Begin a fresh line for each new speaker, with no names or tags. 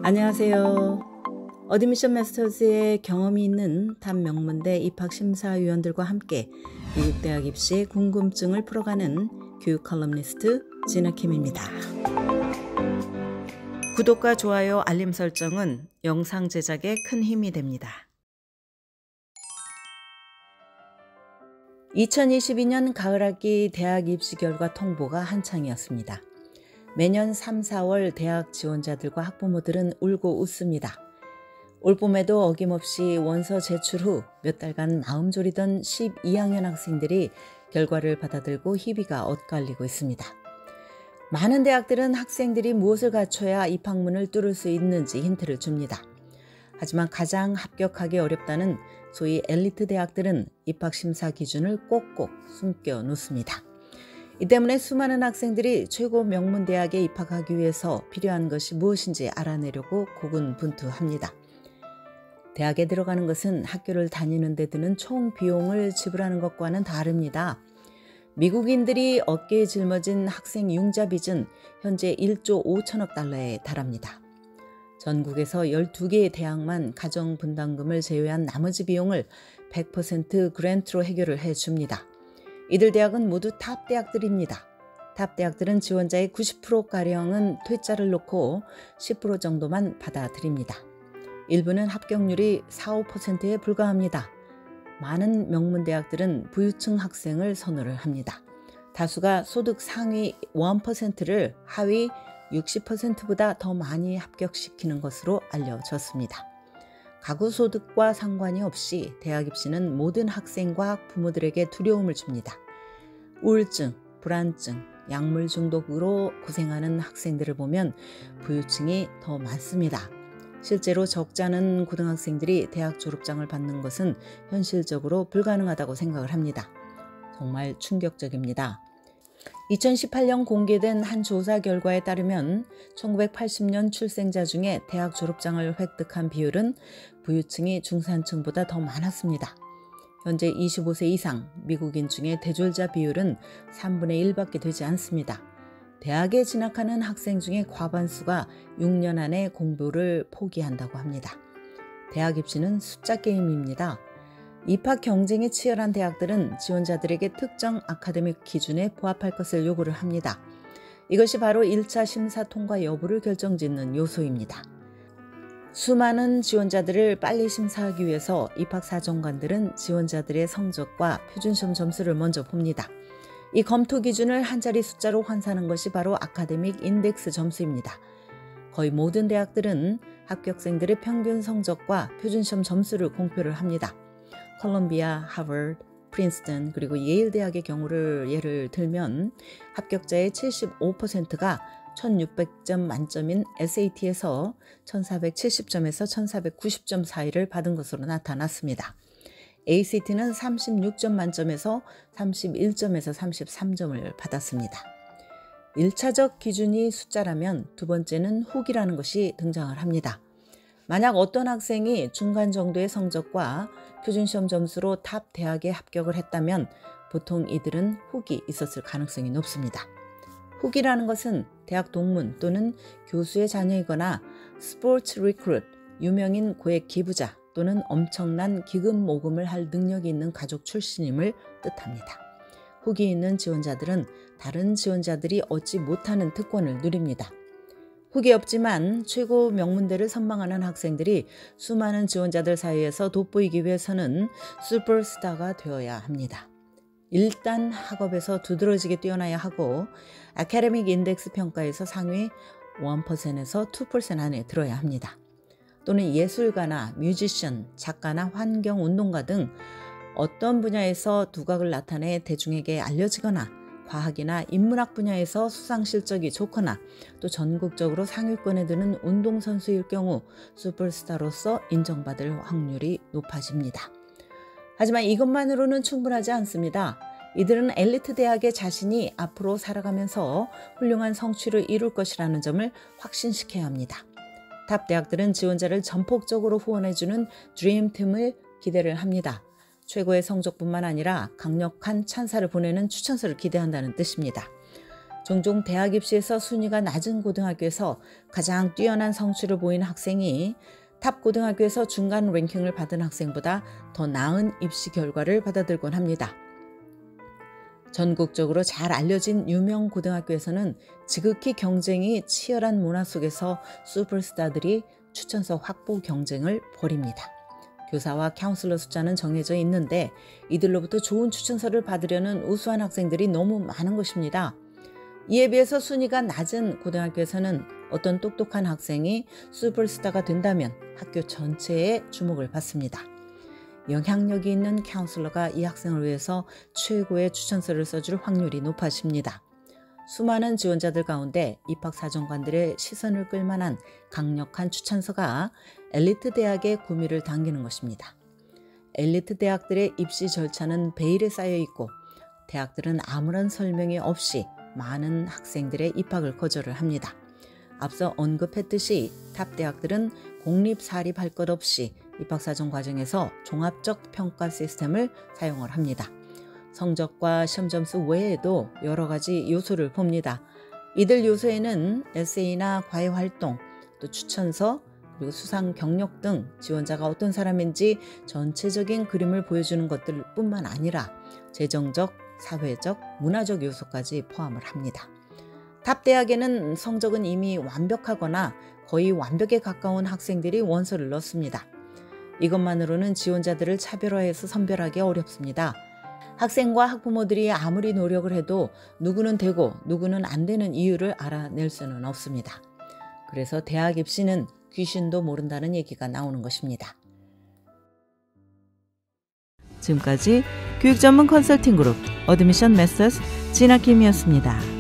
안녕하세요. 어드미션 마스터즈의 경험이 있는 탑 명문대 입학심사위원들과 함께 미국 대학 입시의 궁금증을 풀어가는 교육 컬럼니스트 진아킴입니다. 구독과 좋아요, 알림 설정은 영상 제작에 큰 힘이 됩니다. 2022년 가을학기 대학 입시 결과 통보가 한창이었습니다. 매년 3, 4월 대학 지원자들과 학부모들은 울고 웃습니다. 올봄에도 어김없이 원서 제출 후 몇 달간 마음 졸이던 12학년 학생들이 결과를 받아들고 희비가 엇갈리고 있습니다. 많은 대학들은 학생들이 무엇을 갖춰야 입학문을 뚫을 수 있는지 힌트를 줍니다. 하지만 가장 합격하기 어렵다는 소위 엘리트 대학들은 입학심사 기준을 꼭꼭 숨겨 놓습니다. 이 때문에 수많은 학생들이 최고 명문 대학에 입학하기 위해서 필요한 것이 무엇인지 알아내려고 고군분투합니다. 대학에 들어가는 것은 학교를 다니는 데 드는 총 비용을 지불하는 것과는 다릅니다. 미국인들이 어깨에 짊어진 학생 융자 빚은 현재 1조 5천억 달러에 달합니다. 전국에서 12개의 대학만 가정 분담금을 제외한 나머지 비용을 100% 그랜트로 해결을 해줍니다. 이들 대학은 모두 탑 대학들입니다. 탑 대학들은 지원자의 90%가량은 퇴짜를 놓고 10% 정도만 받아들입니다. 일부는 합격률이 4, 5%에 불과합니다. 많은 명문 대학들은 부유층 학생을 선호를 합니다. 다수가 소득 상위 1%를 하위 60%보다 더 많이 합격시키는 것으로 알려졌습니다. 가구 소득과 상관이 없이 대학 입시는 모든 학생과 부모들에게 두려움을 줍니다. 우울증, 불안증, 약물 중독으로 고생하는 학생들을 보면 부유층이 더 많습니다. 실제로 적지 않은 고등학생들이 대학 졸업장을 받는 것은 현실적으로 불가능하다고 생각을 합니다. 정말 충격적입니다. 2018년 공개된 한 조사 결과에 따르면 1980년 출생자 중에 대학 졸업장을 획득한 비율은 부유층이 중산층보다 더 많았습니다. 현재 25세 이상 미국인 중에 대졸자 비율은 3분의 1밖에 되지 않습니다. 대학에 진학하는 학생 중에 과반수가 6년 안에 공부를 포기한다고 합니다. 대학 입시는 숫자 게임입니다. 입학 경쟁이 치열한 대학들은 지원자들에게 특정 아카데믹 기준에 부합할 것을 요구를 합니다. 이것이 바로 1차 심사 통과 여부를 결정짓는 요소입니다. 수많은 지원자들을 빨리 심사하기 위해서 입학사정관들은 지원자들의 성적과 표준시험 점수를 먼저 봅니다. 이 검토 기준을 한 자리 숫자로 환산하는 것이 바로 아카데믹 인덱스 점수입니다. 거의 모든 대학들은 합격생들의 평균 성적과 표준시험 점수를 공표를 합니다. 콜롬비아, 하버드, 프린스턴 그리고 예일 대학의 경우를 예를 들면 합격자의 75%가 1600점 만점인 SAT에서 1470점에서 1490점 사이를 받은 것으로 나타났습니다. ACT는 36점 만점에서 31점에서 33점을 받았습니다. 1차적 기준이 숫자라면 두 번째는 후기라는 것이 등장을 합니다. 만약 어떤 학생이 중간 정도의 성적과 표준시험 점수로 탑 대학에 합격을 했다면 보통 이들은 후기 있었을 가능성이 높습니다. 후기라는 것은 대학 동문 또는 교수의 자녀이거나 스포츠 리크루트, 유명인 고액 기부자 또는 엄청난 기금 모금을 할 능력이 있는 가족 출신임을 뜻합니다. 후기 있는 지원자들은 다른 지원자들이 얻지 못하는 특권을 누립니다. 후기 없지만 최고 명문대를 선망하는 학생들이 수많은 지원자들 사이에서 돋보이기 위해서는 슈퍼스타가 되어야 합니다. 일단 학업에서 두드러지게 뛰어나야 하고 아카데믹 인덱스 평가에서 상위 1%에서 2% 안에 들어야 합니다. 또는 예술가나 뮤지션, 작가나 환경운동가 등 어떤 분야에서 두각을 나타내 대중에게 알려지거나 과학이나 인문학 분야에서 수상 실적이 좋거나 또 전국적으로 상위권에 드는 운동선수일 경우 슈퍼스타로서 인정받을 확률이 높아집니다. 하지만 이것만으로는 충분하지 않습니다. 이들은 엘리트 대학의 자신이 앞으로 살아가면서 훌륭한 성취를 이룰 것이라는 점을 확신시켜야 합니다. 탑 대학들은 지원자를 전폭적으로 후원해주는 드림팀을 기대를 합니다. 최고의 성적뿐만 아니라 강력한 찬사를 보내는 추천서를 기대한다는 뜻입니다. 종종 대학 입시에서 순위가 낮은 고등학교에서 가장 뛰어난 성취를 보인 학생이 탑 고등학교에서 중간 랭킹을 받은 학생보다 더 나은 입시 결과를 받아들곤 합니다. 전국적으로 잘 알려진 유명 고등학교에서는 지극히 경쟁이 치열한 문화 속에서 슈퍼스타들이 추천서 확보 경쟁을 벌입니다. 교사와 카운슬러 숫자는 정해져 있는데 이들로부터 좋은 추천서를 받으려는 우수한 학생들이 너무 많은 것입니다. 이에 비해서 순위가 낮은 고등학교에서는 어떤 똑똑한 학생이 슈퍼스타가 된다면 학교 전체의 주목을 받습니다. 영향력이 있는 카운슬러가 이 학생을 위해서 최고의 추천서를 써줄 확률이 높아집니다. 수많은 지원자들 가운데 입학사정관들의 시선을 끌만한 강력한 추천서가 엘리트 대학의 구미를 당기는 것입니다. 엘리트 대학들의 입시 절차는 베일에 쌓여 있고 대학들은 아무런 설명이 없이 많은 학생들의 입학을 거절을 합니다. 앞서 언급했듯이 탑 대학들은 공립 사립할 것 없이 입학사정 과정에서 종합적 평가 시스템을 사용을 합니다. 성적과 시험 점수 외에도 여러 가지 요소를 봅니다. 이들 요소에는 에세이나 과외활동, 또 추천서, 그리고 수상 경력 등 지원자가 어떤 사람인지 전체적인 그림을 보여주는 것들 뿐만 아니라 재정적, 사회적, 문화적 요소까지 포함을 합니다. 탑 대학에는 성적은 이미 완벽하거나 거의 완벽에 가까운 학생들이 원서를 넣습니다. 이것만으로는 지원자들을 차별화해서 선별하기 어렵습니다. 학생과 학부모들이 아무리 노력을 해도 누구는 되고 누구는 안 되는 이유를 알아낼 수는 없습니다. 그래서 대학 입시는 귀신도 모른다는 얘기가 나오는 것입니다. 지금까지 교육 전문 컨설팅 그룹 어드미션 메서스 진아킴이었습니다.